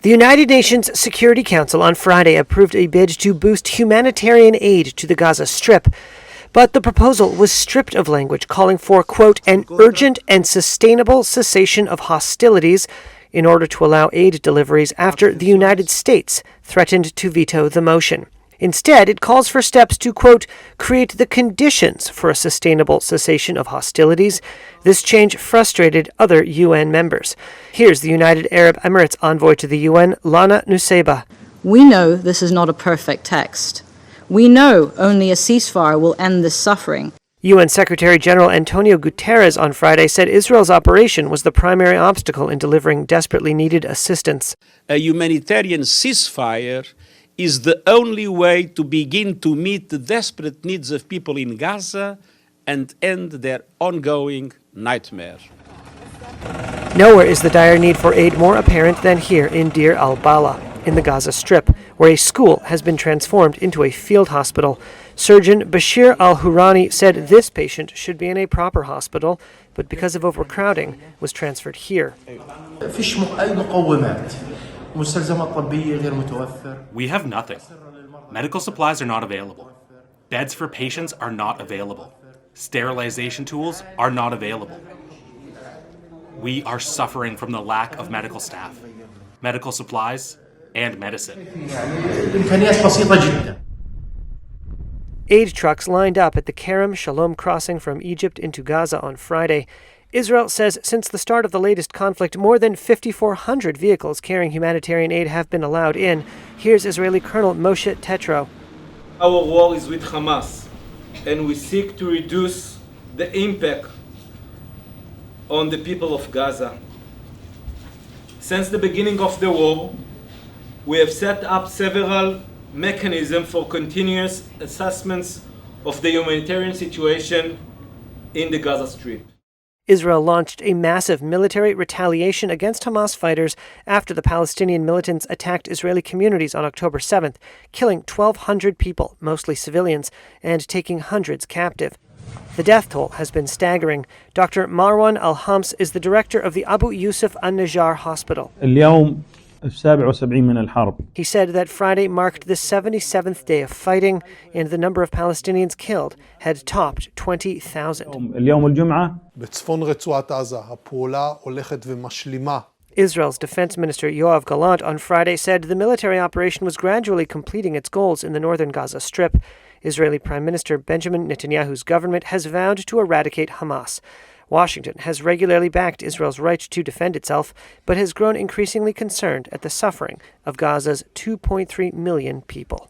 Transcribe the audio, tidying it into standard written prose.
The United Nations Security Council on Friday approved a bid to boost humanitarian aid to the Gaza Strip, but the proposal was stripped of language calling for, quote, an urgent and sustainable cessation of hostilities in order to allow aid deliveries after the United States threatened to veto the motion. Instead, it calls for steps to, quote, create the conditions for a sustainable cessation of hostilities. This change frustrated other UN members. Here's the United Arab Emirates envoy to the UN, Lana Nusseibeh. We know this is not a perfect text. We know only a ceasefire will end this suffering. UN Secretary General Antonio Guterres on Friday said Israel's operation was the primary obstacle in delivering desperately needed assistance. A humanitarian ceasefire is the only way to begin to meet the desperate needs of people in Gaza and end their ongoing nightmare. Nowhere is the dire need for aid more apparent than here in Deir al-Balah, in the Gaza Strip, where a school has been transformed into a field hospital. Surgeon Bashir al-Hurani said this patient should be in a proper hospital, but because of overcrowding, was transferred here. We have nothing. Medical supplies are not available. Beds for patients are not available. Sterilization tools are not available. We are suffering from the lack of medical staff, medical supplies, and medicine. Aid trucks lined up at the Kerem Shalom crossing from Egypt into Gaza on Friday. Israel says since the start of the latest conflict, more than 5,400 vehicles carrying humanitarian aid have been allowed in. Here's Israeli Colonel Moshe Tetro. Our war is with Hamas, and we seek to reduce the impact on the people of Gaza. Since the beginning of the war, we have set up several mechanisms for continuous assessments of the humanitarian situation in the Gaza Strip. Israel launched a massive military retaliation against Hamas fighters after the Palestinian militants attacked Israeli communities on October 7th, killing 1,200 people, mostly civilians, and taking hundreds captive. The death toll has been staggering. Dr. Marwan Al-Hams is the director of the Abu Yusuf An-Najjar Hospital. He said that Friday marked the 77th day of fighting, and the number of Palestinians killed had topped 20,000. Israel's defense minister Yoav Gallant on Friday said the military operation was gradually completing its goals in the northern Gaza Strip. Israeli Prime Minister Benjamin Netanyahu's government has vowed to eradicate Hamas. Washington has regularly backed Israel's right to defend itself, but has grown increasingly concerned at the suffering of Gaza's 2.3 million people.